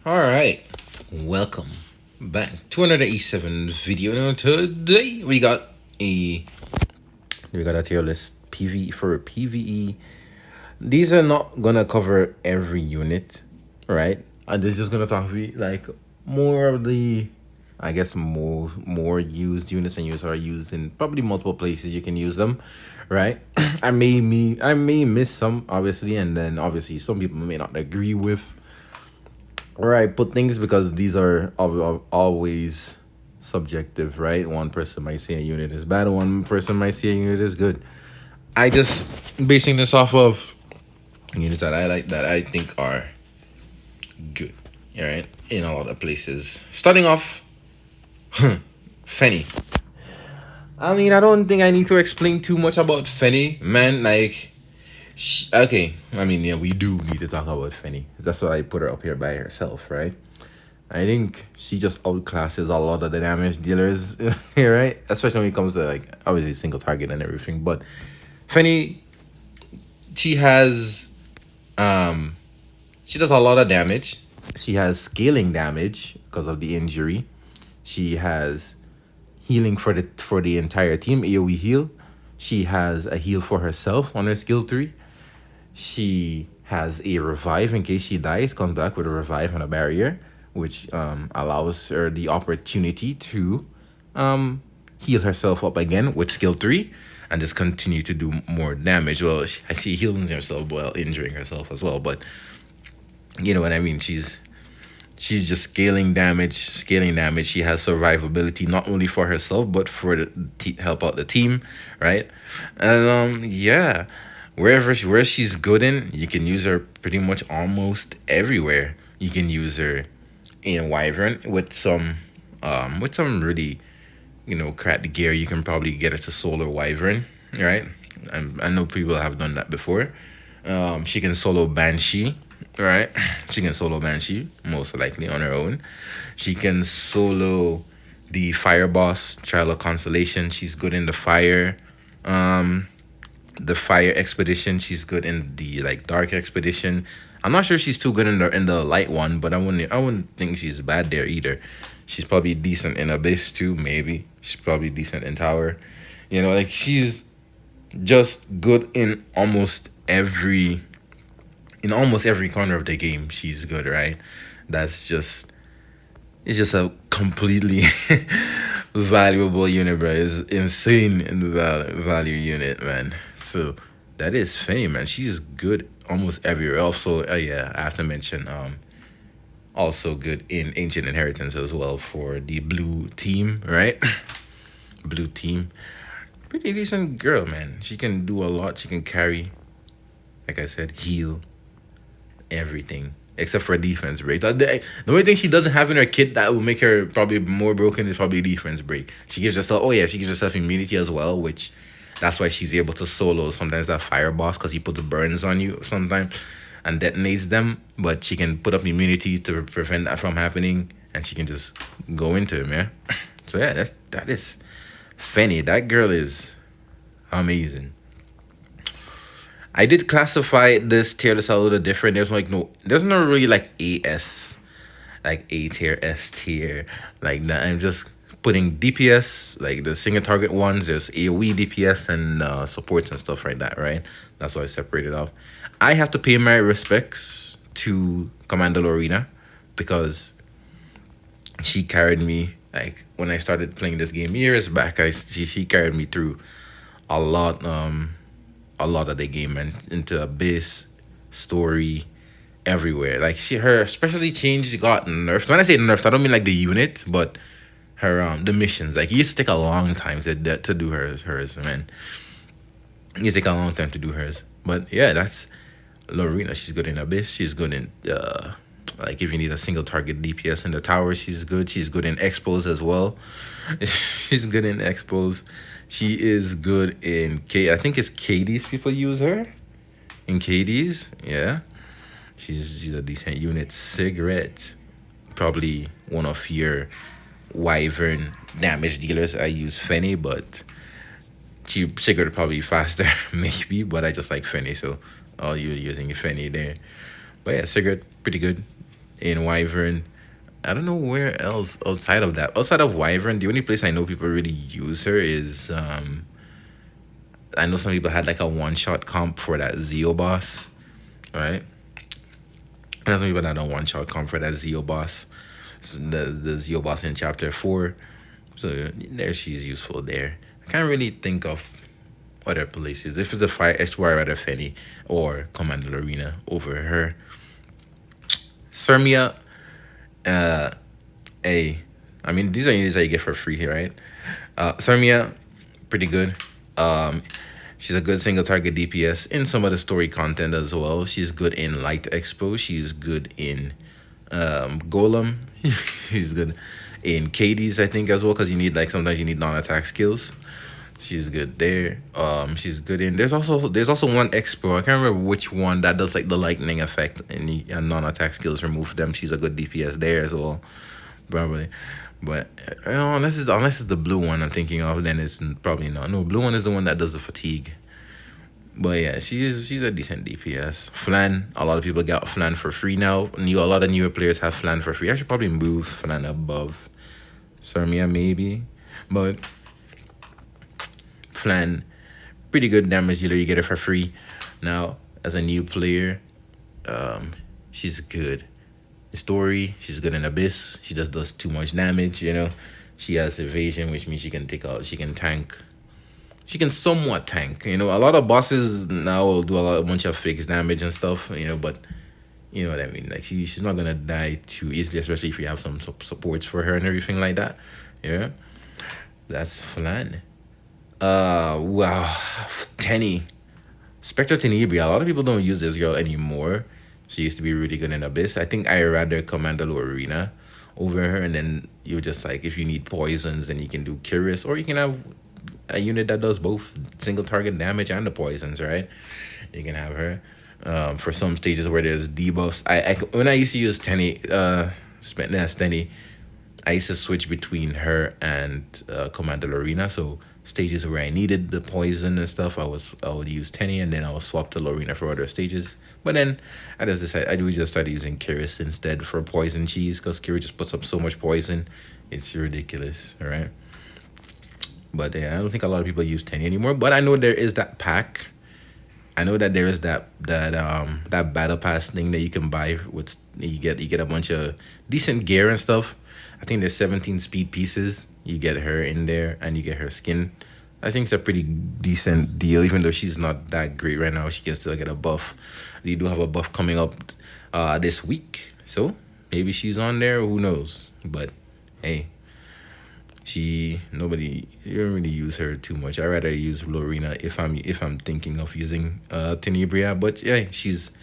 Alright, welcome back to another E7 video. Now today we got a tier list PvE for PvE. These are not gonna cover every unit, right? And this is just gonna talk like more of the, I guess, more used units, and units are used in probably multiple places you can use them, right? I may miss some, obviously, and then obviously some people may not agree with where I put things, because these are always subjective, right? One person might say a unit is bad, one person might say a unit is good. I just basing this off of units that I like, that I think are good, all right, in a lot of places. Starting off, Fenny. I mean, I don't think I need to explain too much about Fenny, man. Like, okay, I mean, yeah, we do need to talk about Fenny. That's why I put her up here by herself, right? I think she just outclasses a lot of the damage dealers here, right? Especially when it comes to, like, obviously single target and everything. But Fenny, she has she does a lot of damage. She has scaling damage because of the injury. She has healing for the entire team, AoE heal. She has a heal for herself on her skill 3. She has a revive in case she dies, comes back with a revive and a barrier, which allows her the opportunity to heal herself up again with skill 3 and just continue to do more damage. Well, I see healing herself while injuring herself as well, but you know what I mean. She's just scaling damage. She has survivability not only for herself but for the help out the team, right? And yeah, where she's good in, you can use her pretty much almost everywhere. You can use her in Wyvern with some really, cracked gear. You can probably get her to solo Wyvern, right? I know people have done that before. She can solo Banshee, right? She can solo Banshee, most likely on her own. She can solo the Fire Boss, Trial of Constellation. She's good in the fire. The Fire Expedition. She's good in the Dark Expedition. I'm not sure she's too good in the light one, but I wouldn't think she's bad there either. She's probably decent in Abyss too, maybe. She's probably decent in Tower. She's just good in almost every corner of the game. She's good, right? It's just a completely valuable unit, bro. It's insane in the value unit, man. So that is Fenny, man. She's good almost everywhere. Also, yeah, I have to mention, also good in Ancient Inheritance as well for the blue team, right? Blue team. Pretty decent girl, man. She can do a lot. She can carry, like I said, heal, everything except for defense break. The only thing she doesn't have in her kit that will make her probably more broken is probably defense break. She gives herself immunity as well, which that's why she's able to solo sometimes that Fire Boss, because he puts burns on you sometimes and detonates them. But she can put up immunity to prevent that from happening, and she can just go into him, yeah. So yeah, that is Fenny. That girl is amazing. I did classify this tier list a little different. There's no really AS, like A tier, S tier, like that. I'm just putting DPS, like the single target ones. There's AoE DPS and supports and stuff like that, right? That's why I separated off. I have to pay my respects to Commander Lorena, because she carried me, when I started playing this game years back. She carried me through a lot of the game, and into Abyss, story, everywhere. Her specialty change got nerfed. When I say nerfed, I don't mean the unit, but her the missions. It used to take a long time to do hers, man. It used to take a long time to do hers. But yeah, that's Lorena. She's good in Abyss. She's good in if you need a single target DPS in the tower, she's good. She's good in Expos as well. She's good in Expos. She is good in I think it's KD's people use her. In KD's, yeah. She's a decent unit. Cigarette, probably one of your Wyvern damage dealers. I use Fenny, but Cigarette probably faster, maybe. But I just like Fenny, so all you're using Fenny there. But yeah, Cigarette, pretty good. in Wyvern. I don't know where else outside of that. Outside of Wyvern, the only place I know people really use her is I know some people had like a one shot comp for that Zeo boss, right? And some people that don't one shot comp for that Zeo boss. So the Zeo boss in chapter 4. So there she's useful there. I can't really think of other places. If it's a fire Esquire, rather Fenny or Commander Lorena over her. Sermia, uh, a, I mean these are units that you get for free, right? Sermia, pretty good. Um, she's a good single target DPS in some of the story content as well. She's good in Light Expo. She's good in Golem. She's good in KDs, I think, as well, because you need like sometimes you need non-attack skills. She's good there. She's good in. There's also one expo. I can't remember which one that does like the lightning effect and non-attack skills remove them. She's a good DPS there as well, probably. But unless it's the blue one I'm thinking of, then it's probably not. No, blue one is the one that does the fatigue. But yeah, she's a decent DPS. Flan, a lot of people got Flan for free now. A lot of newer players have Flan for free. I should probably move Flan above Sarmia maybe, but Flan, pretty good damage dealer. You get it for free. Now, as a new player, she's good. Story, she's good in Abyss. She just does too much damage, you know. She has evasion, which means she can take out, she can tank. She can somewhat tank, you know. A lot of bosses now will do a bunch of fixed damage and stuff, you know, but you know what I mean. Like she's not gonna die too easily, especially if you have some supports for her and everything like that. Yeah, that's flan. Wow, Tenny, Spectre Tenebria. A lot of people don't use this girl anymore. She used to be really good in Abyss. I think I rather Commander Lorena over her, and then you just like if you need poisons, then you can do Curious, or you can have a unit that does both single target damage and the poisons, right? You can have her. For some stages where there's debuffs. I when I used to use Tenny, Tenny, I used to switch between her and Commander Lorena. So stages where I needed the poison and stuff, I would use Tenny, and then I would swap to Lorena for other stages. But then I just started using Curious instead for poison cheese, because Curious just puts up so much poison, it's ridiculous, all right? But yeah, I don't think a lot of people use Tenny anymore. But I know there is that pack. I know that there is that battle pass thing that you can buy with you get a bunch of decent gear and stuff. I think there's 17 speed pieces. You get her in there and you get her skin. I think it's a pretty decent deal, even though she's not that great right now. She can still get a buff. You do have a buff coming up this week, so maybe she's on there. Who knows? But hey, you don't really use her too much. I rather use Lorena if I'm thinking of using Tenebria. But yeah, she's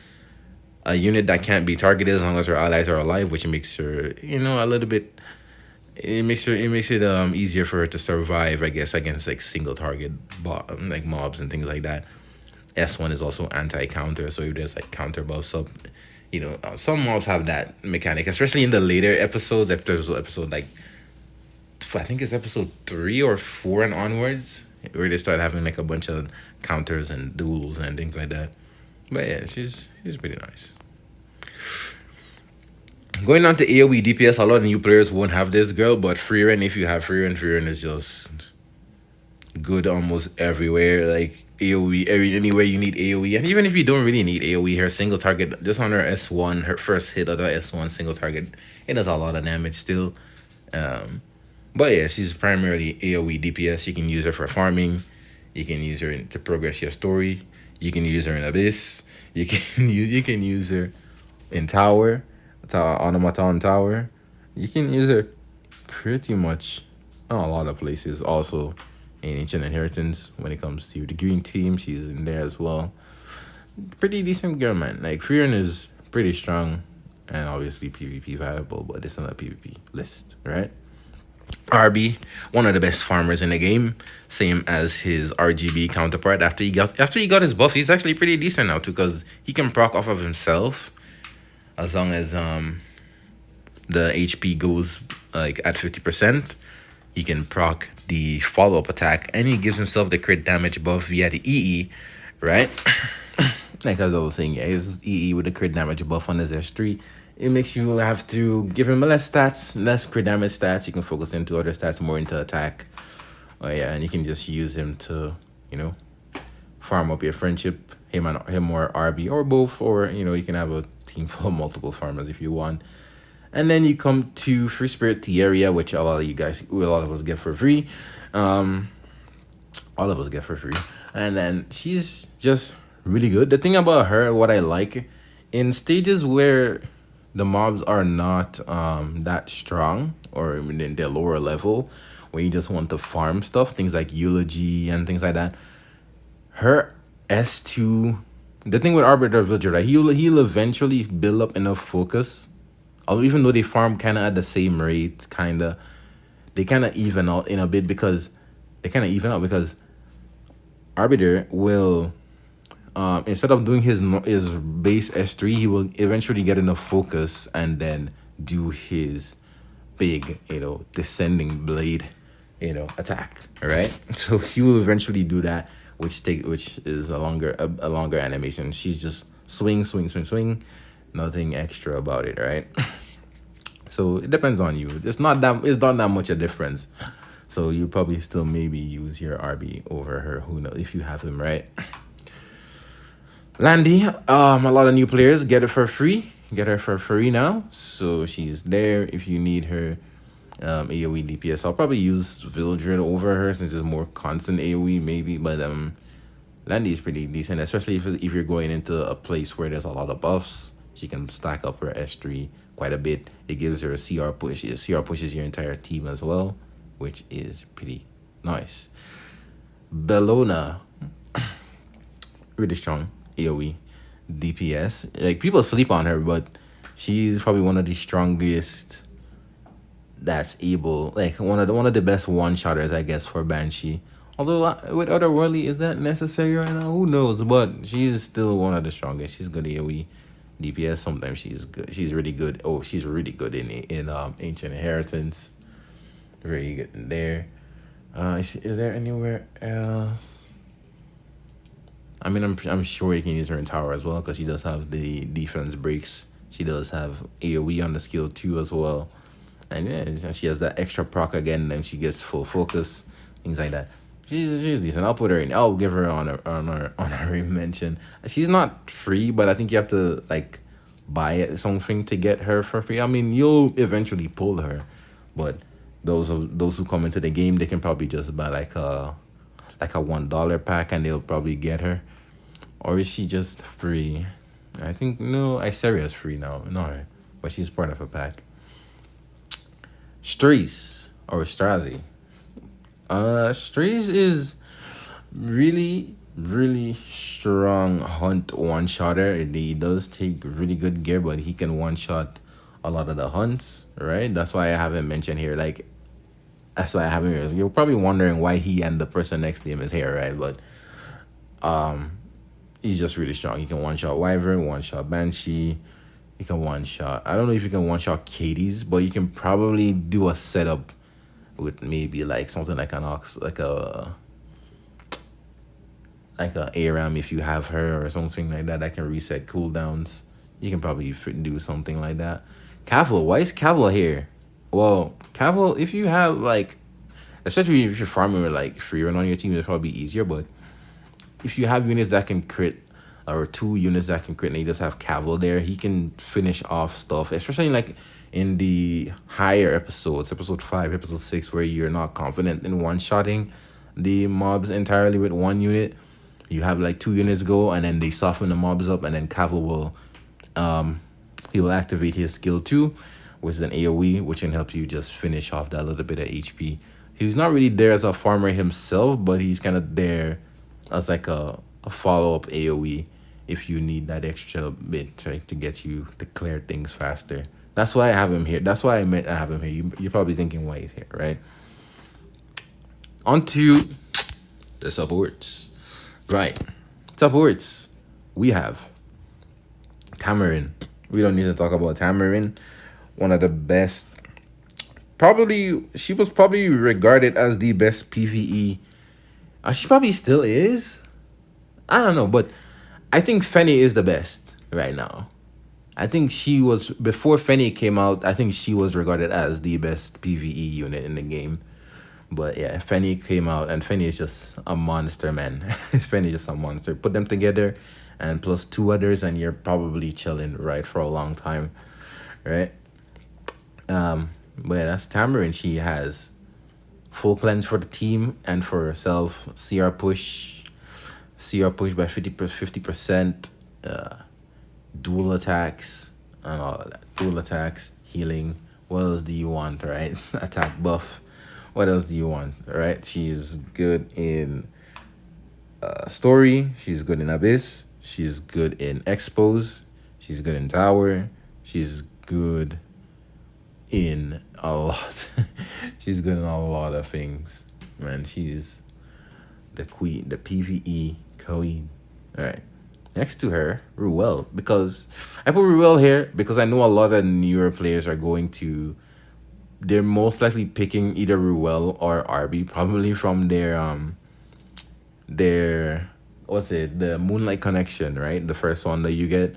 a unit that can't be targeted as long as her allies are alive, which makes her a little bit. It makes it easier for her to survive, I guess, against like single target like mobs and things like that. S1 is also anti-counter, so if there's like counter buffs up, some mobs have that mechanic, especially in the later episodes. If there's an episode like I think it's episode 3 or 4 and onwards, where they start having like a bunch of counters and duels and things like that. But yeah, she's pretty nice. Going on to AoE DPS, a lot of new players won't have this girl, but Freeran, if you have Freeran is just good almost everywhere. Like AoE, anywhere you need AoE, and even if you don't really need AoE, her single target just on her S1, her first hit of the S1 single target, it does a lot of damage still. But yeah, she's primarily AoE DPS. You can use her for farming. You can use her to progress your story. You can use her in Abyss. You can use her in Tower, Automaton Tower. You can use her pretty much in a lot of places. Also in Ancient Inheritance, when it comes to the green team, she's in there as well. Pretty decent girl, man. Like Freeran is pretty strong and obviously PvP viable, but it's not a PvP list, right? RB, one of the best farmers in the game, same as his RGB counterpart. After he got his buff, he's actually pretty decent now too, because he can proc off of himself as long as the HP goes like at 50%. He can proc the follow-up attack, and he gives himself the crit damage buff via the EE, right? like as I was saying, yeah, his EE with the crit damage buff on his S3. It makes you have to give him less stats, less crit damage stats. You can focus into other stats, more into attack. Oh yeah, and you can just use him to, you know, farm up your friendship, him or RB or both, or you can have a team full of multiple farmers if you want. And then you come to Free Spirit Tierra, which a lot of us get for free. Um, all of us get for free. And then she's just really good. The thing about her, what I like, in stages where the mobs are not that strong, or in their lower level, where you just want to farm stuff, things like Eulogy and things like that, her S2, the thing with Arbiter Villager, right? He'll eventually build up enough focus. Although even though they farm kind of at the same rate, they kind of even out in a bit because Arbiter will, instead of doing his base S3, he will eventually get enough focus and then do his big, descending blade, attack. All right, so he will eventually do that, which is a longer animation. She's just swing, swing, swing, swing, nothing extra about it, right? So it depends on you. It's not that much a difference. So you probably still maybe use your RB over her. Who knows if you have him, right? Landy, a lot of new players get it for free. Get her for free now. So she's there if you need her AoE DPS. I'll probably use Vildred over her since it's more constant AoE maybe, but Landy is pretty decent, especially if you're going into a place where there's a lot of buffs. She can stack up her S3 quite a bit. It gives her a CR push. CR pushes your entire team as well, which is pretty nice. Bellona, really strong AoE DPS. Like, people sleep on her, but she's probably one of the strongest that's able, like one of the best one-shotters, I guess, for Banshee. Although with Otherworldly, is that necessary right now? Who knows? But she's still one of the strongest. She's good AoE DPS. Sometimes she's good. She's really good. Oh, she's really good in Ancient Inheritance. Very good in there. Is there anywhere else? I mean, I'm sure you can use her in tower as well because she does have the defense breaks. She does have AoE on the skill too as well, and yeah, she has that extra proc again. Then she gets full focus, things like that. She's decent. I'll put her in. I'll give her on her honorary mention. She's not free, but I think you have to like buy something to get her for free. I mean, you'll eventually pull her, but those who come into the game, they can probably just buy like a $1 pack and they'll probably get her. Or is she just free? I think no, Isaria's free now. No, but she's part of a pack. Straze or Strazi. Straze is really, really strong hunt one-shotter. He does take really good gear, but he can one-shot a lot of the hunts, right? That's why I haven't mentioned here. Like, that's why I haven't here. You're probably wondering why he and the person next to him is here, right? But he's just really strong. He can one-shot Wyvern, one-shot Banshee. He can one-shot, I don't know if you can one-shot Katie's, but you can probably do a setup with maybe like something like an Ox, like a ARAM if you have her or something like that can reset cooldowns. You can probably do something like that. Cavill, why is Cavill here? Well, Cavill, if you have like, especially if you're farming with like Freeran on your team, it's probably easier. But if you have units that can crit, or 2 units that can crit, and you just have Cavill there, he can finish off stuff, especially like in the higher episodes, episode 5, episode 6, where you're not confident in one-shotting the mobs entirely with 1 unit. You have like 2 units go, and then they soften the mobs up, and then Cavill will he will activate his skill 2, which is an AoE, which can help you just finish off that little bit of HP. He's not really there as a farmer himself, but he's kind of there as like a follow-up AoE if you need that extra bit to get you to clear things faster. That's why I have him here. That's why I have him here. You're probably thinking why he's here, right? On to the supports. Right. Supports. We have Tamarin. We don't need to talk about Tamarin. One of the best. She was probably regarded as the best PvE. She probably still is. I don't know, but I think Fenny is the best right now. I think she was before Fenny came out. I think she was regarded as the best PVE unit in the game. But yeah, Fenny came out, and Fenny is just a monster, man. Fenny is just a monster. Put them together, and plus two others, and you're probably chilling right for a long time, right? But yeah, that's Tamarin. She has full cleanse for the team and for herself. CR push by 50%. Dual attacks and all of that. Dual attacks, healing. What else do you want, right? Attack buff. What else do you want, right? She's good in story. She's good in abyss. She's good in expose. She's good in tower. She's good in a lot. She's good in a lot of things, man. She's the queen, the PVE queen. All right. Next to her, Ruel, because I put Ruel here because I know a lot of newer players are going to. They're most likely picking either Ruel or RB, probably from their what's it, the Moonlight Connection, right? The first one that you get.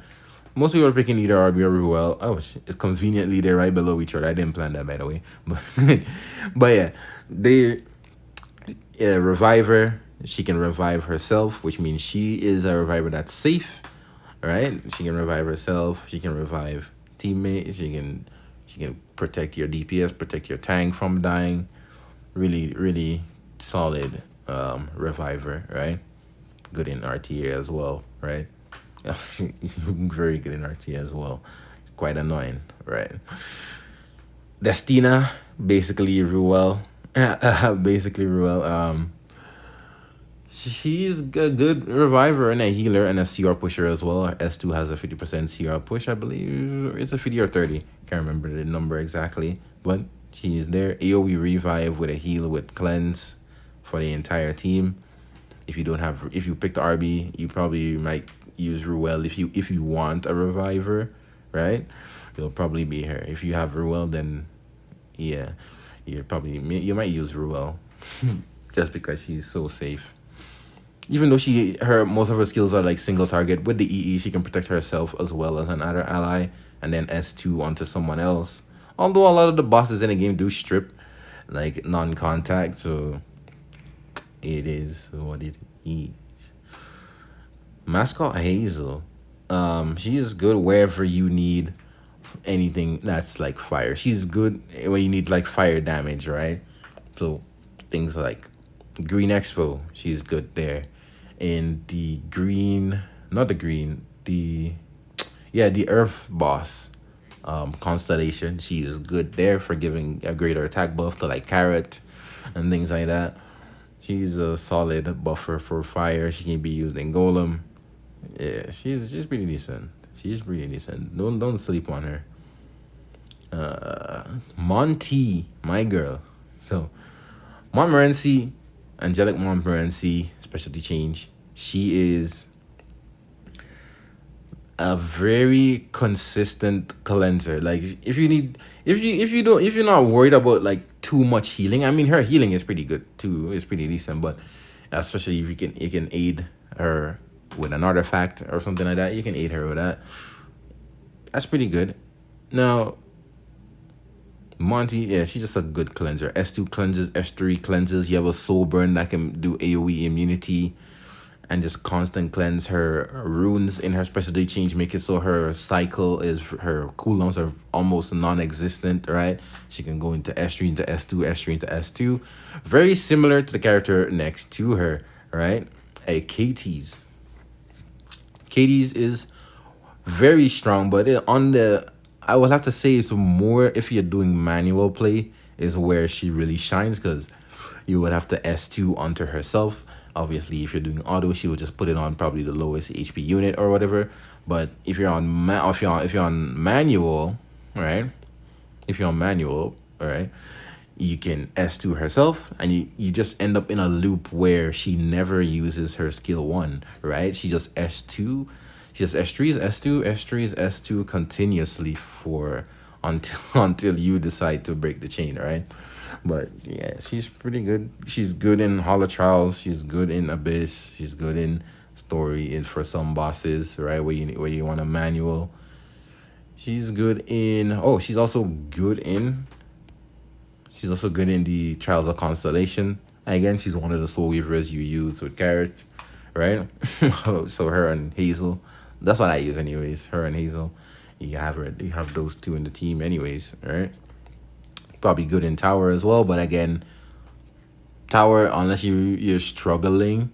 Most people are picking either RB or Ruel. Oh, it's conveniently they're right below each other. I didn't plan that, by the way, but yeah, they reviver. She can revive herself, which means she is a reviver that's safe, right? She can revive herself. She can revive teammates. She can protect your DPS, protect your tank from dying. Really, really solid reviver, right? Good in RTA as well, right? Very good in RTA as well. Quite annoying, right? Destina, basically Ruel. Basically Ruel. She's a good reviver and a healer and a CR pusher as well. S2 has a 50% CR push, I believe. It's a 50 or 30. Can't remember the number exactly. But she's there. AoE revive with a heal with cleanse for the entire team. If you picked RB, you probably might use Ruel if you want a reviver, right? You'll probably be here. If you have Ruel, then yeah, you might use Ruel just because she's so safe. Even though her most of her skills are like single target, with the EE she can protect herself as well as another ally, and then S2 onto someone else. Although a lot of the bosses in the game do strip like non-contact, so it is what it is. Mascot Hazel, she is good wherever you need anything that's like fire. She's good when you need like fire damage, right? So things like Green Expo, she's good there. In the green, not the green, the Earth boss, Constellation, she is good there for giving a greater attack buff to like Carrot and things like that. She's a solid buffer for fire. She can be used in Golem. Yeah, she's pretty decent. She's pretty decent. Don't sleep on her. Monty, my girl. So Montmorency, Angelic Montmorency, specialty change. She is a very consistent cleanser. Like if you're not worried about like too much healing. I mean, her healing is pretty good too. It's pretty decent, but especially if you can aid her with an artifact or something like that. You can aid her with that. That's pretty good. Now Monty, yeah, she's just a good cleanser. S2 cleanses, S3 cleanses. You have a soul burn that can do AoE immunity and just constant cleanse. Her runes in her specialty change make it so her her cooldowns are almost non-existent, right? She can go into S3 into S2, S3 into S2. Very similar to the character next to her, right? A Katie's. Katie's is very strong, but I would have to say it's more if you're doing manual play is where she really shines, because you would have to S2 onto herself. Obviously, if you're doing auto, she would just put it on probably the lowest HP unit or whatever. But if you're on if you're on manual, right? If you're on manual, all right, you can S2 herself, and you just end up in a loop where she never uses her skill 1, right? She just S2. She just S3s, S2, S3s, S2 continuously for until you decide to break the chain, right? But yeah, she's pretty good. She's good in Hollow Trials. She's good in Abyss. She's good in story is for some bosses, right? Where you want a manual. She's good in. Oh, she's also good in the Trials of Constellation. And again, she's one of the soul weavers you use with Carrot, right? So her and Hazel. That's what I use anyways. Her and Hazel. You have those two in the team anyways, right? Probably good in Tower as well, but again, Tower, unless you're struggling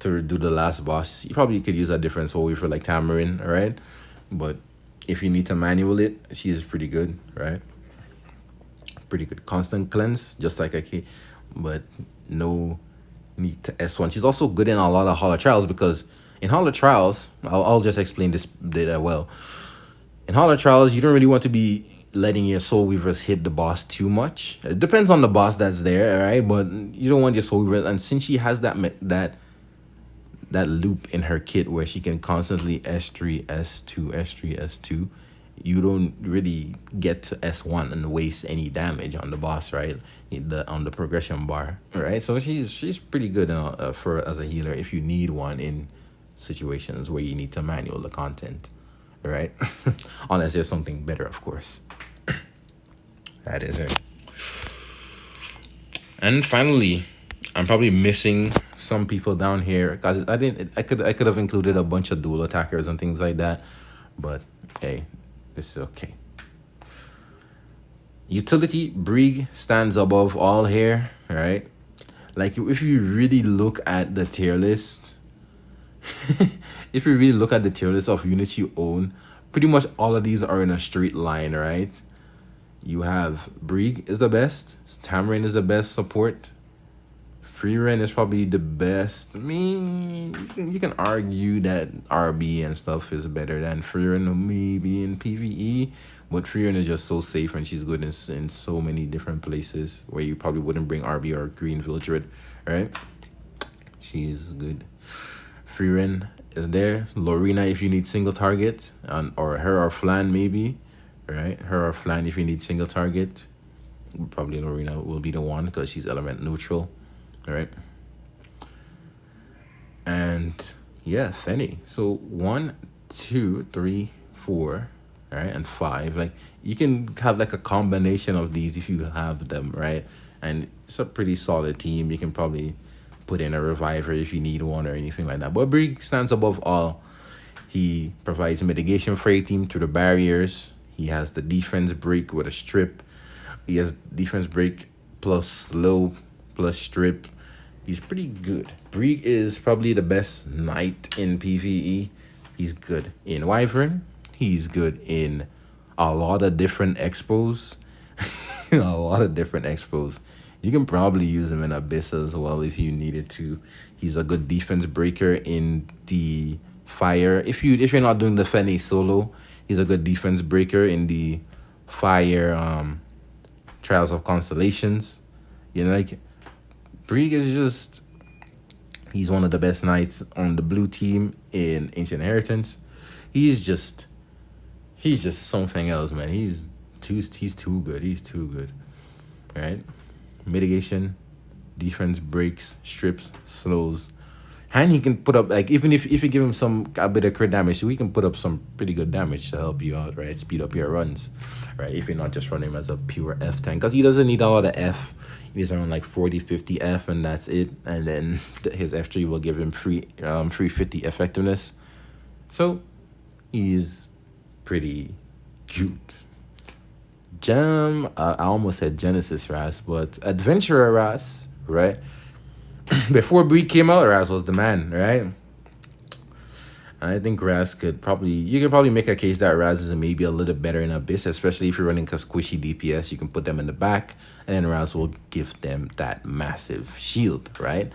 to do the last boss, you probably could use a different soul weaver like Tamarin, right? But if you need to manual it, she is pretty good, right? Pretty good. Constant cleanse, just like a key, but no need to S1. She's also good in a lot of Hollow Trials because in Hollow Trials, I'll just explain this data well. In Hollow Trials, you don't really want to be letting your Soul Weavers hit the boss too much. It depends on the boss that's there, right? But you don't want your Soul Weavers, and since she has that loop in her kit where she can constantly S3, S2, S3, S2, you don't really get to S1 and waste any damage on the boss, right? On the progression bar, right? So she's pretty good for as a healer if you need one in situations where you need to manual the content, right? Unless there's something better, of course. That is it. And finally, I'm probably missing some people down here because I could have included a bunch of dual attackers and things like that, but hey, this is okay. Utility, Brig stands above all here, right? Like if you really look at the tier list, if you really look at the tier list of units you own, pretty much all of these are in a straight line, right? You have Brig is the best, Tamarin is the best support, Freeren is probably the best. I mean, you can argue that RB and stuff is better than Freeren maybe in PvE, but Freeren is just so safe and she's good in so many different places where you probably wouldn't bring RB or Green Viltrid, right? She's good. Freeren is there. Lorena if you need single target, or her or Flan maybe, right? Her or Flan if you need single target. Probably Lorena will be the one because she's element neutral. All right. And yeah, Fenny. So 1, 2, 3, 4, all right, and 5. Like you can have like a combination of these if you have them, right? And it's a pretty solid team. You can probably put in a reviver if you need one or anything like that. But Brig stands above all. He provides mitigation for a team through the barriers. He has the defense break with a strip. He has defense break plus slow plus strip. He's pretty good. Brig is probably the best knight in PvE. He's good in Wyvern. He's good in a lot of different expos. A lot of different expos. You can probably use him in Abyss as well if you needed to. He's a good defense breaker in the fire. If you're not doing the Fenny solo, he's a good defense breaker in the fire Trials of Constellations. You know, like Brig is just, he's one of the best knights on the blue team in Ancient Inheritance. He's just something else, man. He's too good. He's too good. Right? Mitigation, defense breaks, strips, slows. And he can put up, like, even if you give him a bit of crit damage, so he can put up some pretty good damage to help you out, right? Speed up your runs, right? If you're not just running him as a pure F tank. Because he doesn't need a lot of F. He's around like 40, 50 F, and that's it. And then his F3 will give him 350 effectiveness. So, he's pretty cute. I almost said Genesis Ras, but Adventurer Ras, right? Before Brig came out, Ras was the man, right? I think Raz you could probably make a case that Raz is maybe a little better in Abyss, especially if you're running a squishy DPS. You can put them in the back, and then Raz will give them that massive shield, right?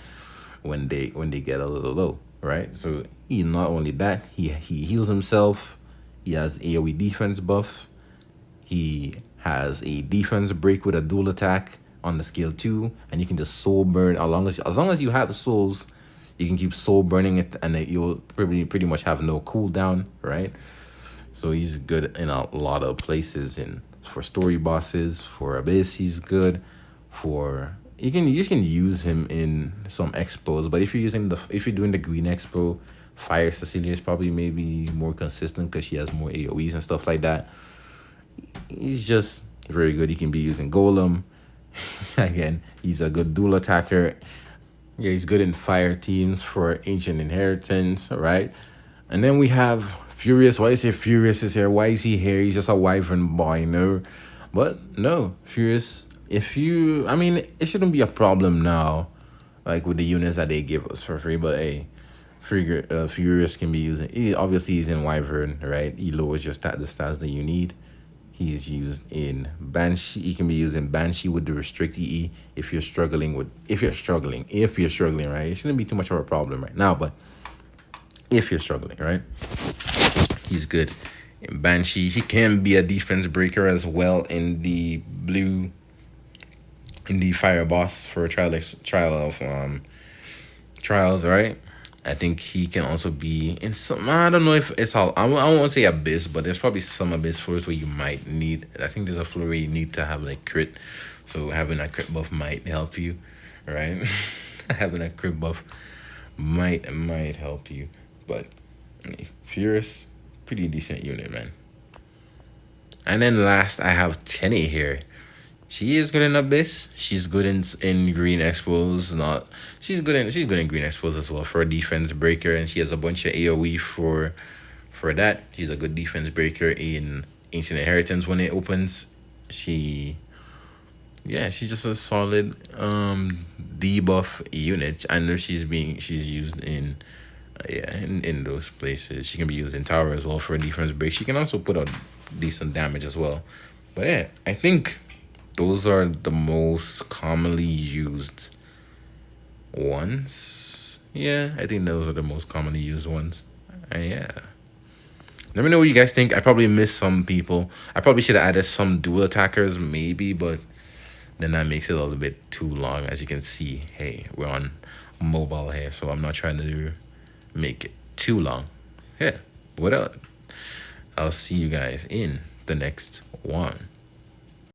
When they get a little low, right? So he not only that, he heals himself. He has AoE defense buff. He has a defense break with a dual attack on the scale 2, and you can just soul burn as long as you have souls. You can keep soul burning it, and you'll pretty much have no cooldown, right? So he's good in a lot of places. For story bosses, for Abyss, he's good. You can use him in some expos, but if you're doing the green expo Fire Cecilia is probably maybe more consistent because she has more AoEs and stuff like that. He's just very good. He can be using Golem. Again, he's a good dual attacker. Yeah, he's good in fire teams for Ancient Inheritance, right? And then we have Furious. Why is he Furious is here? Why is he here? He's just a wyvern boy, no? But no, Furious. If you, I mean, it shouldn't be a problem now, like with the units that they give us for free. But hey, Furious can be using. Obviously, he's in Wyvern, right? He lowers your the stats that you need. He's used in Banshee. He can be used in Banshee with the restrict EE if you're struggling with if you're struggling, right? It shouldn't be too much of a problem right now, but if you're struggling, right? He's good in Banshee. He can be a defense breaker as well in the blue in the fire boss for a trial of trials, right? I think he can also be in some. I don't know if it's all. I won't say abyss, but there's probably some abyss floors where you might need. I think there's a floor where you need to have like crit, so having a crit buff might help you, right? Having a crit buff might help you, but Furious, pretty decent unit, man. And then last, I have Tenny here. She is good in Abyss. She's good in Green Expos. Not she's good in Green Expos as well for a defense breaker, and she has a bunch of AoE for that. She's a good defense breaker in Ancient Inheritance when it opens. She's just a solid debuff unit. I know she's used in in those places. She can be used in tower as well for a defense break. She can also put out decent damage as well. But yeah, I think those are the most commonly used ones. Yeah, I think those are the most commonly used ones. Yeah. Let me know what you guys think. I probably missed some people. I probably should have added some dual attackers, maybe, but then that makes it a little bit too long. As you can see, hey, we're on mobile here, so I'm not trying to make it too long. Yeah, what else? I'll see you guys in the next one.